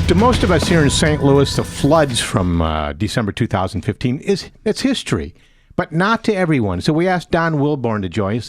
To most of us here in St. Louis, the floods from December 2015 it's history, but not to everyone. So we asked Don Wilborn to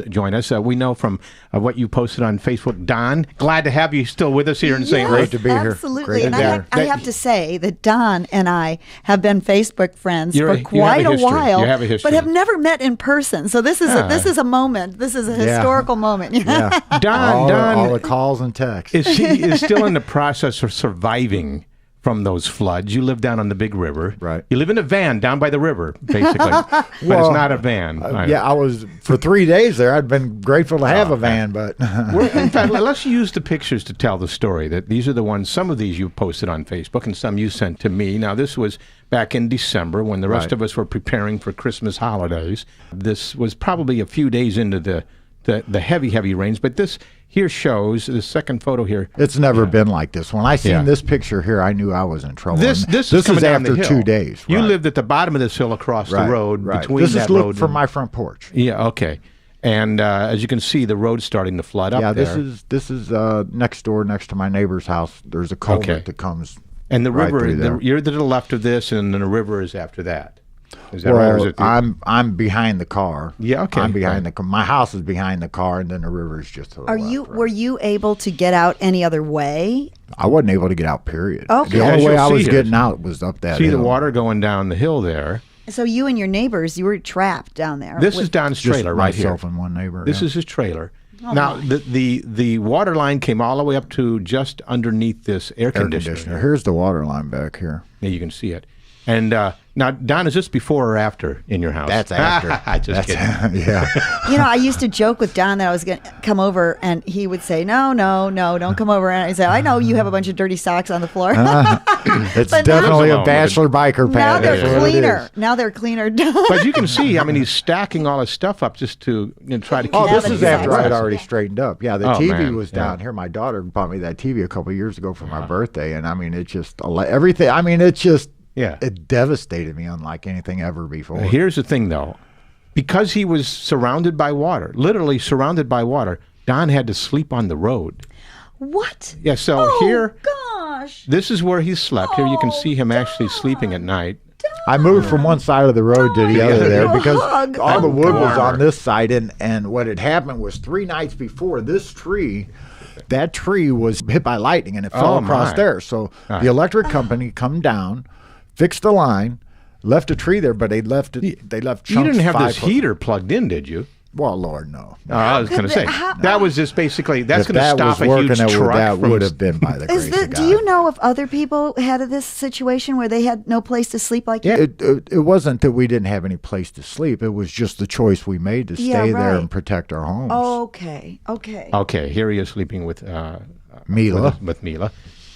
join us. We know from what you posted on Facebook. Don, glad to have you still with us here in St. Louis. Great to be here. Absolutely. And I have to say that Don and I have been Facebook friends for quite a while, you have a history, but have never met in person. So this is a moment. This is a historical moment. Yeah. Don, all the calls and texts. is still in the process of surviving from those floods. You live down on the big river. Right. You live in a van down by the river, basically. But it's not a van. I was, for 3 days there, I'd been grateful to have a van, but... In fact, let's use the pictures to tell the story. That these are the ones, some of these you posted on Facebook and some you sent to me. Now, this was back in December when the rest of us were preparing for Christmas holidays. This was probably a few days into the heavy rains, but this here shows the second photo here. It's never been like this. When I seen this picture here, I knew I was in trouble. This is after 2 days. You lived at the bottom of this hill across the road. Between this that is road from my front porch. Yeah, okay. And as you can see, the road's starting to flood up there. Yeah, this is next door, next to my neighbor's house. There's a culvert that comes. And the river, you're to the left of this, and then the river is after that. Is that right? Or is it I'm behind the car. Yeah, okay. I'm behind the car. My house is behind the car, and then the river is just to the left. Were you able to get out any other way? I wasn't able to get out, period. Okay. The only way I was getting out was up that hill. See the water going down the hill there. So you and your neighbors, you were trapped down there. This is Don's trailer right here. Myself and one neighbor. This is his trailer. Now, the water line came all the way up to just underneath this air conditioner. Here's the water line back here. Yeah, you can see it. And now, Don, is this before or after in your house? That's after. Just kidding. Yeah. I used to joke with Don that I was going to come over, and he would say, no, don't come over. And I say, I know you have a bunch of dirty socks on the floor. It's definitely a bachelor biker pad. Now they're cleaner. Now they're cleaner. But you can see, he's stacking all his stuff up just to try to keep it. This is after I'd already straighted up. Yeah, the TV was down here. My daughter bought me that TV a couple of years ago for my birthday, and it just, everything, it just, it devastated me unlike anything ever before. Here's the thing, though. Because he was surrounded by water, literally surrounded by water, Don had to sleep on the road. What? Yeah, so here, gosh. This is where he slept. Here you can see him actually sleeping at night. I moved from one side of the road to the other there because all the wood was on this side, and what had happened was 3 nights before, that tree was hit by lightning, and it fell across there. So the electric company come down, fixed the line, left a tree there, but they left chunks. You didn't have this heater plugged in, did you? Well, Lord, no. I was going to say, that was just basically, that's going to stop a huge truck. That would have been by the grace of God. Do you know if other people had this situation where they had no place to sleep like you? It wasn't that we didn't have any place to sleep. It was just the choice we made to stay there and protect our homes. Okay. Okay, here he is sleeping with Mila. With Mila.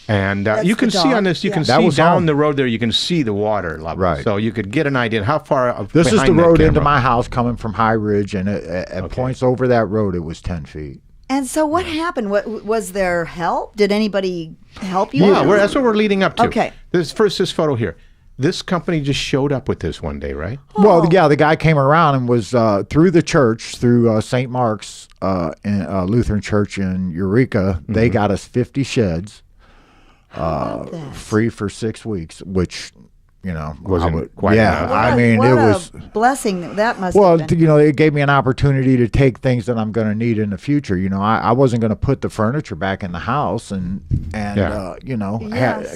And you can see on this, you can see down the road there, you can see the water level. Right. So you could get an idea how far this is the road into my house coming from High Ridge, and at points over that road, it was 10 feet. And so what happened? Was there help? Did anybody help you? Yeah, that's what we're leading up to. Okay. This photo here. This company just showed up with this one day, right? Well, yeah, the guy came around and was through the church, through St. Mark's Lutheran Church in Eureka. Mm-hmm. They got us 50 sheds. Free for 6 weeks, which wasn't quite enough. It was a blessing that must have been. It gave me an opportunity to take things that I'm going to need in the future. I wasn't going to put the furniture back in the house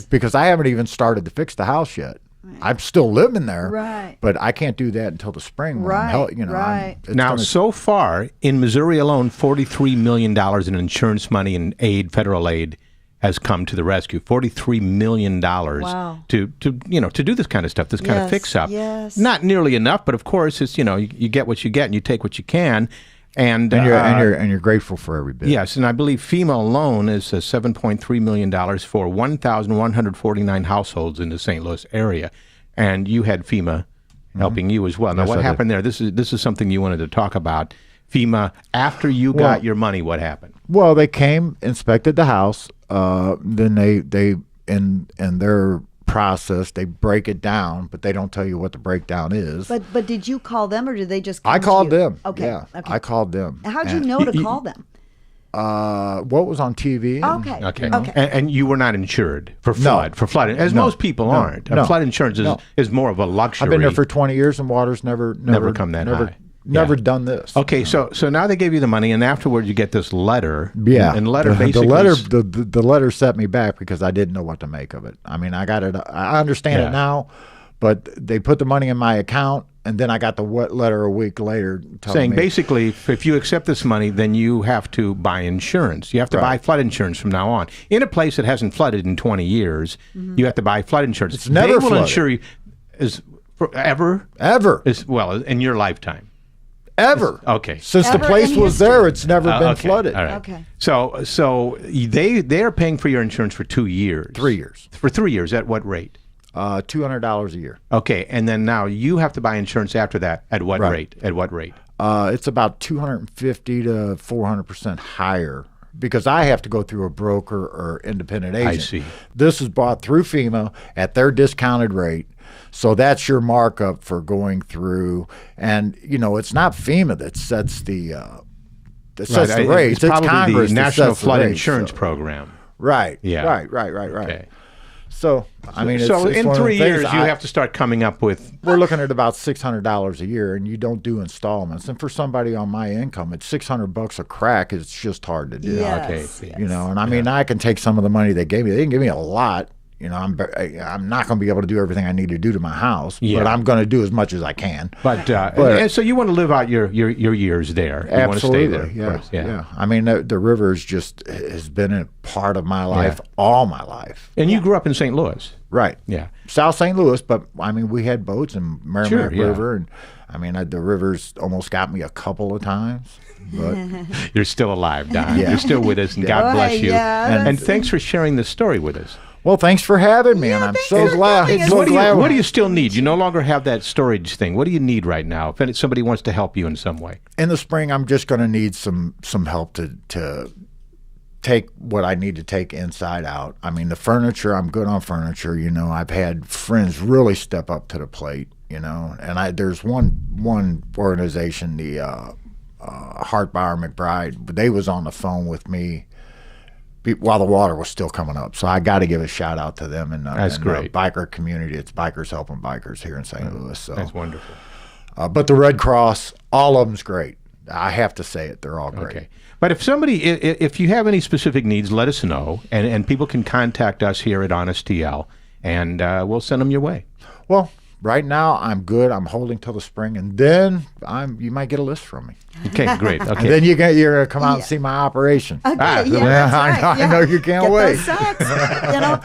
because I haven't even started to fix the house yet. Right. I'm still living there, right? But I can't do that until the spring. Right. Now, so far in Missouri alone, $43 million in insurance money and federal aid has come to the rescue. $43 million to do this kind of stuff, this kind of fix up. Yes. Not nearly enough, but of course it's you get what you get and you take what you can, and you're grateful for every bit. Yes, and I believe FEMA alone is $7.3 million for 1,149 households in the St. Louis area, and you had FEMA helping you as well. Now, what happened there? This is something you wanted to talk about. FEMA, after you got your money, what happened? Well, they came, inspected the house. Then they in their process, they break it down, but they don't tell you what the breakdown is. But did you call them, or did they just come I called to you? them. Okay. Yeah, okay. I called them. How'd you know to call them? what was on TV. Okay. Okay. Okay. And you were not insured for flood, as most people aren't. Flood insurance is more of a luxury. I've been there for 20 years, and water's never come that high. Never done this. Okay, so now they gave you the money, and afterwards you get this letter. Yeah, and letter basically the letter set me back because I didn't know what to make of it. I mean, I got it. I understand it now, but they put the money in my account, and then I got the letter a week later saying basically, if you accept this money, then you have to buy insurance. You have to buy flood insurance from now on. In a place that hasn't flooded in 20 years, you have to buy flood insurance. It's never flooded. They will insure you forever. In your lifetime. Ever. Okay. Since the place was there, it's never been flooded. All right. Okay. So they are paying for your insurance for 2 years. 3 years. For 3 years, at what rate? $200 a year. Okay, and then now you have to buy insurance after that. At what rate? At what rate? It's about 250 to 400% higher because I have to go through a broker or independent agent. I see. This is bought through FEMA at their discounted rate. So that's your markup for going through. And, it's not FEMA that sets the rates. It's probably Congress the National Flood rates, Insurance Program. Right. Yeah. Right. Okay. So, I mean, it's in 3 years, you have to start coming up with... We're looking at about $600 a year, and you don't do installments. And for somebody on my income, it's $600 a crack. It's just hard to do. Yes, okay. yes. And I mean, I can take some of the money they gave me. They didn't give me a lot. I'm not going to be able to do everything I need to do to my house, but I'm going to do as much as I can. But and so you want to live out your years there. You Absolutely. want to stay there. Yeah. I mean, the river has been a part of my life all my life. And you grew up in St. Louis. Right. Yeah. South St. Louis, but I mean, we had boats in Merrimack River, and I mean, the river's almost got me a couple of times. But you're still alive, Don. You're still with us, and God bless you. Yeah, and thanks for sharing this story with us. Well, thanks for having me, and I'm so glad. What do you still need? You no longer have that storage thing. What do you need right now? If somebody wants to help you in some way. In the spring, I'm just going to need some help to take what I need to take inside out. I mean, the furniture, I'm good on furniture. I've had friends really step up to the plate. And there's one organization, the Hartbauer McBride. They was on the phone with me while the water was still coming up. So I got to give a shout out to them and that's great. The biker community. It's Bikers Helping Bikers here in St. Louis. So that's wonderful. But the Red Cross, all of them's great. I have to say it. They're all great. Okay. But if you have any specific needs, let us know. And people can contact us here at OnStL, and we'll send them your way. Well, right now I'm good. I'm holding till the spring, and then you might get a list from me. Okay, great. Okay. And then you're gonna come out and see my operation. Okay, I know you can't wait. Those socks,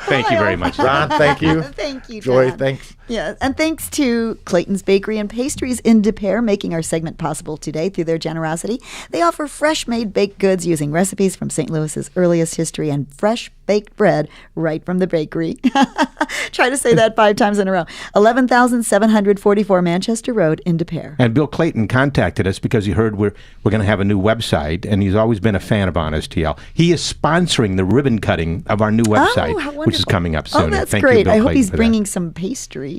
Thank you very much, Ron. Thank you. Thank you, Joy. Don. Thanks. Yeah, and thanks to Clayton's Bakery and Pastries in Des Peres making our segment possible today through their generosity. They offer fresh-made baked goods using recipes from St. Louis's earliest history and fresh baked bread right from the bakery. Try to say that 5 times in a row. 11,744 Manchester Road in Des Peres. And Bill Clayton contacted us because he heard we're going to have a new website, and he's always been a fan of OnStL. He is sponsoring the ribbon cutting of our new website, which is coming up soon. Oh, that's Thank great. you, Bill I hope Clayton, he's for bringing that. some pastries.